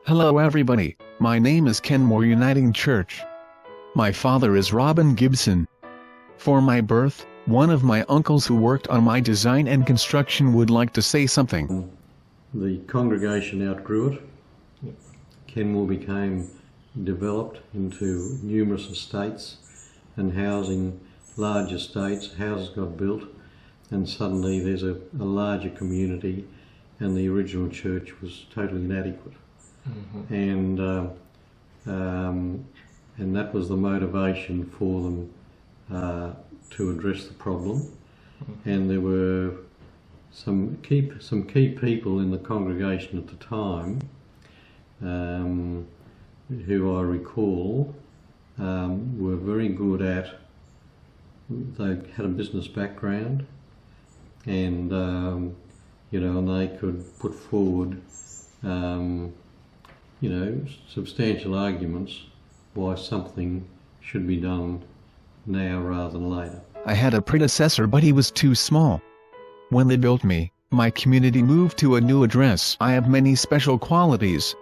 Hello everybody, my name is Kenmore Uniting Church. My father is Robin Gibson. For my birth, one of my uncles who worked on my design and construction would like to say something. The congregation outgrew it. Kenmore became developed into numerous estates and housing, large estates, houses got built, and suddenly there's a larger community, and the original church was totally inadequate. And that was the motivation for them to address the problem. And there were some key people in the congregation at the time who I recall were very good at, they had a business background, and and they could put forward substantial arguments why something should be done now rather than later. I had a predecessor, but he was too small. When they built me, my community moved to a new address. I have many special qualities.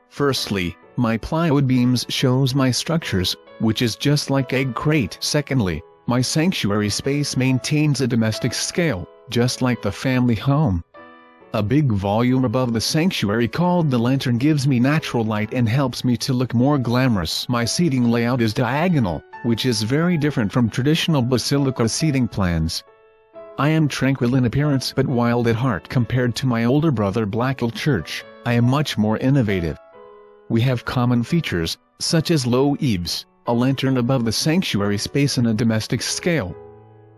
Firstly, my plywood beams shows my structures, which is just like egg crate. Secondly, my sanctuary space maintains a domestic scale, just like the family home. A big volume above the sanctuary called the lantern gives me natural light and helps me to look more glamorous. My seating layout is diagonal, which is very different from traditional basilica seating plans. I am tranquil in appearance but wild at heart. Compared to my older brother Blackhill Church, I am much more innovative. We have common features, such as low eaves, a lantern above the sanctuary space and a domestic scale.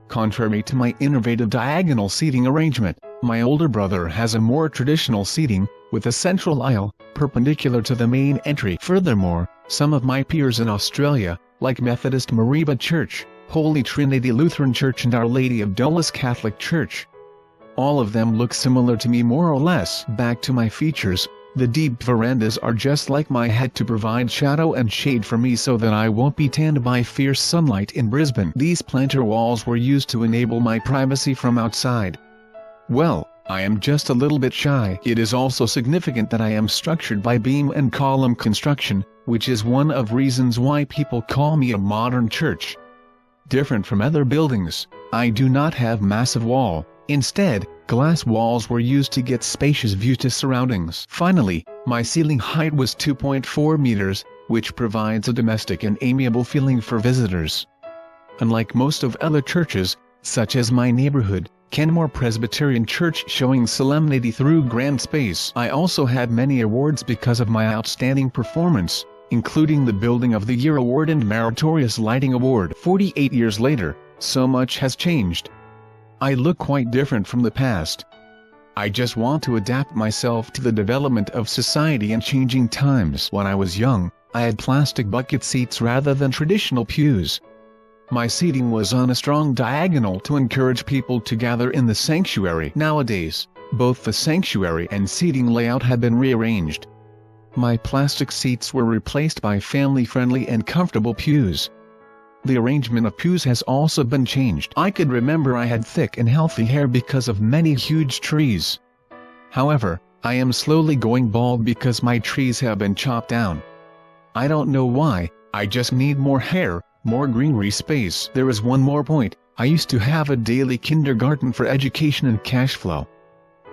Contrary to my innovative diagonal seating arrangement, my older brother has a more traditional seating, with a central aisle, perpendicular to the main entry. Furthermore, some of my peers in Australia, like Methodist Mariba Church, Holy Trinity Lutheran Church and Our Lady of Dulles Catholic Church, all of them look similar to me more or less. Back to my features, the deep verandas are just like my head to provide shadow and shade for me so that I won't be tanned by fierce sunlight in Brisbane. These planter walls were used to enable my privacy from outside. Well, I am just a little bit shy. It is also significant that I am structured by beam and column construction, which is one of reasons why people call me a modern church. Different from other buildings, I do not have massive wall. Instead, glass walls were used to get spacious view to surroundings. Finally, my ceiling height was 2.4 meters, which provides a domestic and amiable feeling for visitors. Unlike most of other churches, such as my neighborhood, Kenmore Presbyterian Church showing solemnity through grand space. I also had many awards because of my outstanding performance, including the Building of the Year Award and Meritorious Lighting Award. 48 years later, so much has changed. I look quite different from the past. I just want to adapt myself to the development of society and changing times. When I was young, I had plastic bucket seats rather than traditional pews. My seating was on a strong diagonal to encourage people to gather in the sanctuary. Nowadays, both the sanctuary and seating layout have been rearranged. My plastic seats were replaced by family-friendly and comfortable pews. The arrangement of pews has also been changed. I could remember I had thick and healthy hair because of many huge trees. However, I am slowly going bald because my trees have been chopped down. I don't know why, I just need more hair, more greenery space. There is one more point. I used to have a daily kindergarten for education and cash flow.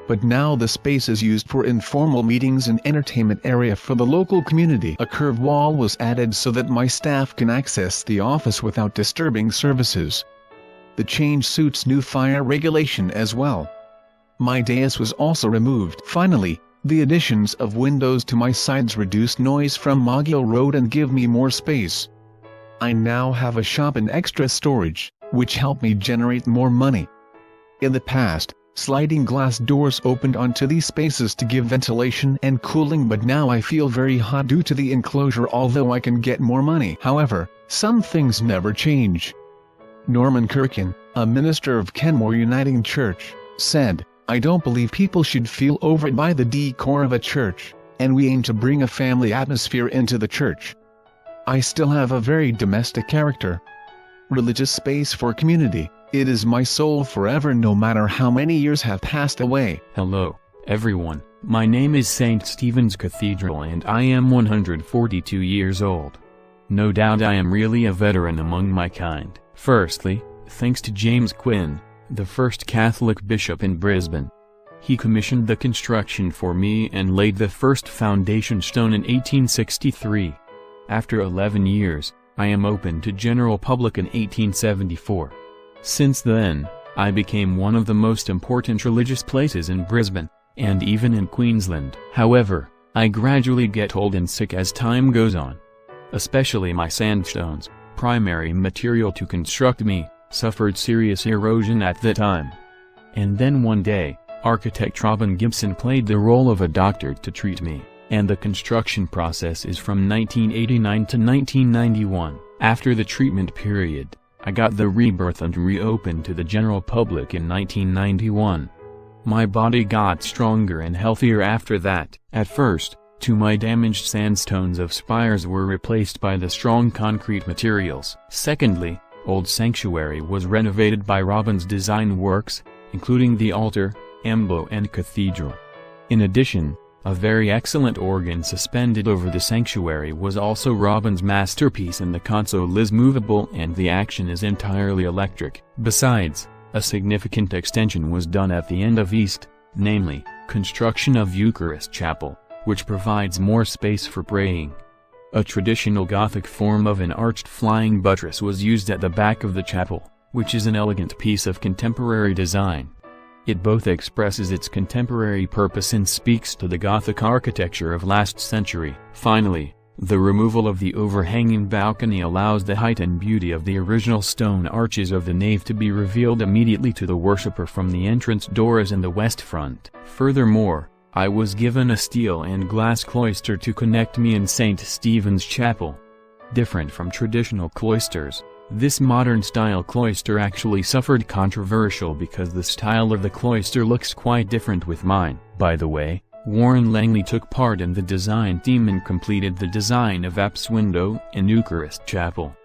But now the space is used for informal meetings and entertainment area for the local community. A curved wall was added so that my staff can access the office without disturbing services. The change suits new fire regulation as well. My dais was also removed. Finally, the additions of windows to my sides reduce noise from Magill Road and give me more space. I now have a shop and extra storage, which help me generate more money. In the past, sliding glass doors opened onto these spaces to give ventilation and cooling, but now I feel very hot due to the enclosure, although I can get more money. However, some things never change. Norman Kirkin, a minister of Kenmore Uniting Church, said, "I don't believe people should feel overwhelmed by the decor of a church, and we aim to bring a family atmosphere into the church. I still have a very domestic character. Religious space for community. It is my soul forever, no matter how many years have passed away." Hello, Everyone, my name is St. Stephen's Cathedral and I am 142 years old. No doubt I am really a veteran among my kind. Firstly, thanks to James Quinn, the first Catholic bishop in Brisbane. He commissioned the construction for me and laid the first foundation stone in 1863. After 11 years, I am open to general public in 1874. Since then, I became one of the most important religious places in Brisbane, and even in Queensland. However, I gradually get old and sick as time goes on. Especially my sandstones, primary material to construct me, suffered serious erosion at the time. And then one day, architect Robin Gibson played the role of a doctor to treat me, and the construction process is from 1989 to 1991. After the treatment period, I got the rebirth and reopened to the general public in 1991. My body got stronger and healthier after that. At first, to my damaged sandstones of spires were replaced by the strong concrete materials. Secondly, old sanctuary was renovated by Robin's design works, including the altar, embo and cathedral. In addition, a very excellent organ suspended over the sanctuary was also Robin's masterpiece, and the console is movable and the action is entirely electric. Besides, a significant extension was done at the end of East, namely, construction of Eucharist Chapel, which provides more space for praying. A traditional Gothic form of an arched flying buttress was used at the back of the chapel, which is an elegant piece of contemporary design. It both expresses its contemporary purpose and speaks to the Gothic architecture of last century. Finally, the removal of the overhanging balcony allows the height and beauty of the original stone arches of the nave to be revealed immediately to the worshipper from the entrance doors in the west front. Furthermore, I was given a steel and glass cloister to connect me in St. Stephen's Chapel. Different from traditional cloisters, this modern-style cloister actually suffered controversial because the style of the cloister looks quite different with mine. By the way, Warren Langley took part in the design team and completed the design of apse window in Eucharist Chapel.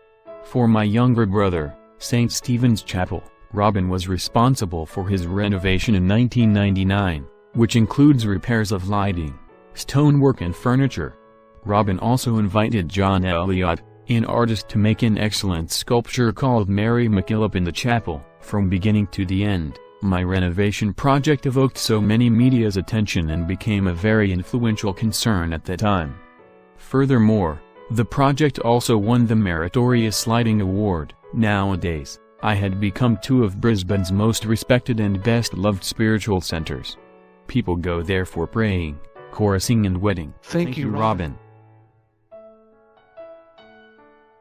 For my younger brother, St. Stephen's Chapel, Robin was responsible for his renovation in 1999, which includes repairs of lighting, stonework and furniture. Robin also invited John Elliott, an artist, to make an excellent sculpture called Mary MacKillop in the chapel. From beginning to the end, my renovation project evoked so many media's attention and became a very influential concern at the time. Furthermore, the project also won the Meritorious Lighting Award. Nowadays, I had become two of Brisbane's most respected and best-loved spiritual centers. People go there for praying, chorusing and wedding. Thank you, Robin.